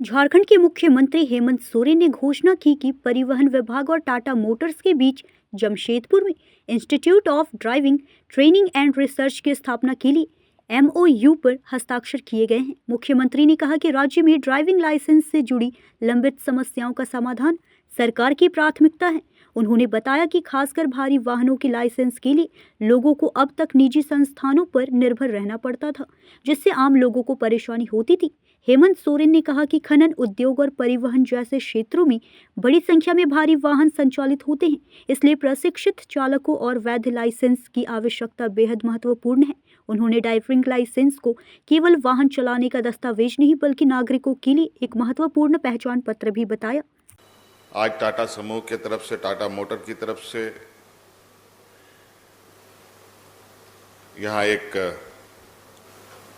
झारखंड के मुख्यमंत्री हेमंत सोरेन ने घोषणा की कि परिवहन विभाग और टाटा मोटर्स के बीच जमशेदपुर में institute of driving training and research की स्थापना के लिए एमओयू पर हस्ताक्षर किए गए हैं। मुख्यमंत्री ने कहा कि राज्य में ड्राइविंग लाइसेंस से जुड़ी लंबित समस्याओं का समाधान सरकार की प्राथमिकता है। उन्होंने बताया कि खासकर भारी वाहनों के लाइसेंस के लिए लोगों को अब तक निजी संस्थानों पर निर्भर रहना पड़ता था, जिससे आम लोगों को परेशानी होती थी। हेमंत सोरेन ने कहा कि खनन उद्योग और परिवहन जैसे क्षेत्रों में बड़ी संख्या में भारी वाहन संचालित होते हैं, इसलिए प्रशिक्षित चालकों और वैध लाइसेंस की आवश्यकता बेहद महत्वपूर्ण है। उन्होंने ड्राइविंग लाइसेंस को केवल वाहन चलाने का दस्तावेज नहीं बल्कि नागरिकों के लिए एक महत्वपूर्ण पहचान पत्र भी बताया। आज टाटा समूह की तरफ से, टाटा मोटर की तरफ से यहाँ एक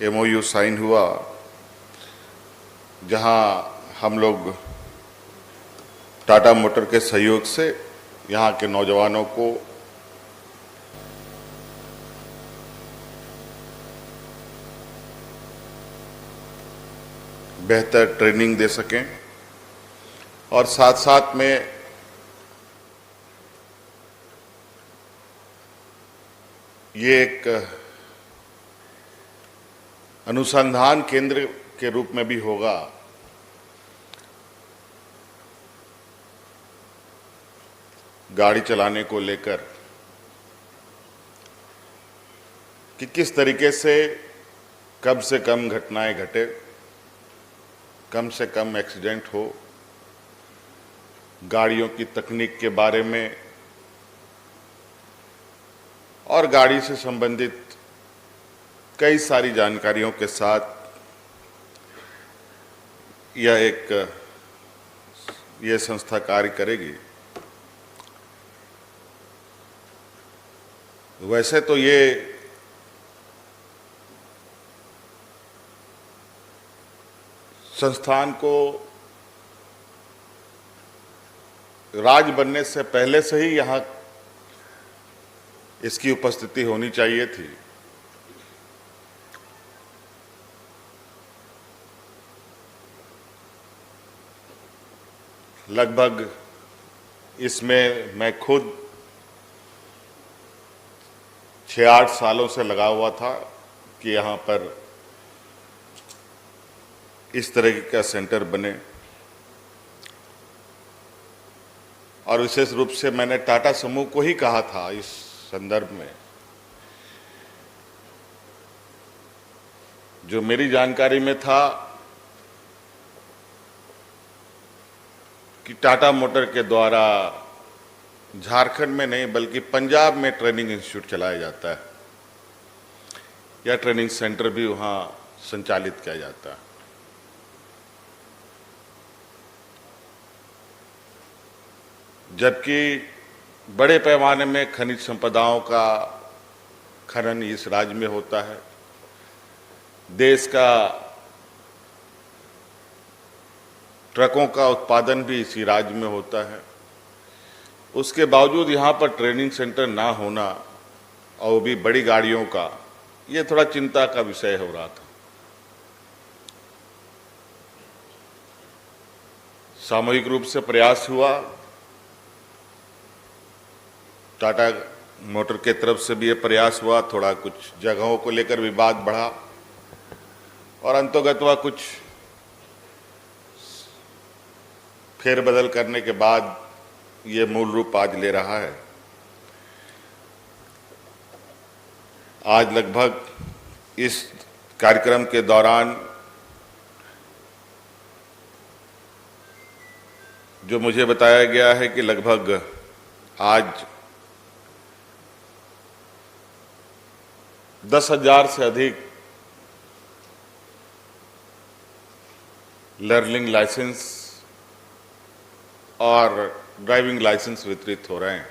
एमओयू साइन हुआ, जहाँ हम लोग टाटा मोटर के सहयोग से यहाँ के नौजवानों को बेहतर ट्रेनिंग दे सकें और साथ साथ में ये एक अनुसंधान केंद्र के रूप में भी होगा गाड़ी चलाने को लेकर, कि किस तरीके से कम घटनाएं घटे, कम से कम एक्सीडेंट हो, गाड़ियों की तकनीक के बारे में और गाड़ी से संबंधित कई सारी जानकारियों के साथ यह संस्था कार्य करेगी। वैसे तो ये संस्थान को राज्य बनने से पहले से ही यहाँ इसकी उपस्थिति होनी चाहिए थी। लगभग इसमें मैं खुद 6-8 सालों से लगा हुआ था कि यहाँ पर इस तरह का सेंटर बने, और विशेष रूप से मैंने टाटा समूह को ही कहा था इस संदर्भ में। जो मेरी जानकारी में था कि टाटा मोटर के द्वारा झारखंड में नहीं बल्कि पंजाब में ट्रेनिंग इंस्टीट्यूट चलाया जाता है या ट्रेनिंग सेंटर भी वहाँ संचालित किया जाता है। जबकि बड़े पैमाने में खनिज संपदाओं का खनन इस राज्य में होता है, देश का ट्रकों का उत्पादन भी इसी राज्य में होता है। उसके बावजूद यहाँ पर ट्रेनिंग सेंटर ना होना, और वो भी बड़ी गाड़ियों का, ये थोड़ा चिंता का विषय हो रहा था। सामूहिक रूप से प्रयास हुआ, टाटा मोटर के तरफ से भी ये प्रयास हुआ, थोड़ा कुछ जगहों को लेकर विवाद बढ़ा और अंतोगत्वा कुछ फेरबदल करने के बाद ये मूल रूप आज ले रहा है। आज लगभग इस कार्यक्रम के दौरान जो मुझे बताया गया है कि लगभग आज 10,000 से अधिक लर्निंग लाइसेंस और ड्राइविंग लाइसेंस वितरित हो रहे हैं।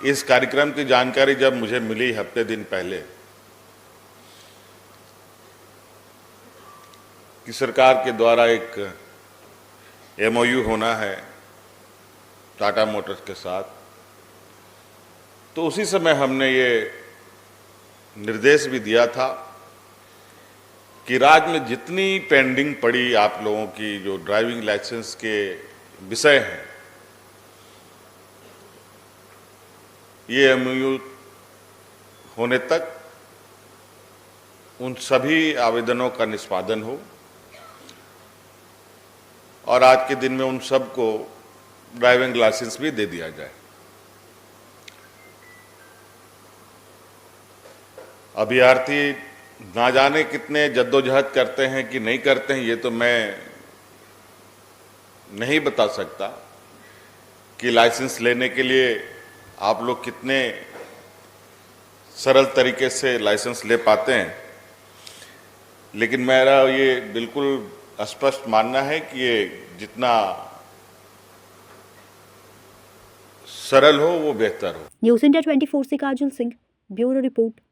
इस कार्यक्रम की जानकारी जब मुझे मिली हफ्ते दिन पहले कि सरकार के द्वारा एक एमओयू होना है टाटा मोटर्स के साथ, तो उसी समय हमने ये निर्देश भी दिया था कि राज्य में जितनी पेंडिंग पड़ी आप लोगों की जो ड्राइविंग लाइसेंस के विषय हैं, ये एमओयू होने तक उन सभी आवेदनों का निष्पादन हो और आज के दिन में उन सबको ड्राइविंग लाइसेंस भी दे दिया जाए। अभ्यर्थी ना जाने कितने जद्दोजहद करते हैं कि नहीं करते हैं, ये तो मैं नहीं बता सकता कि लाइसेंस लेने के लिए आप लोग कितने सरल तरीके से लाइसेंस ले पाते हैं, लेकिन मेरा ये बिल्कुल स्पष्ट मानना है कि ये जितना सरल हो वो बेहतर हो। न्यूज़ इंडिया 24 से काजल सिंह, ब्यूरो रिपोर्ट।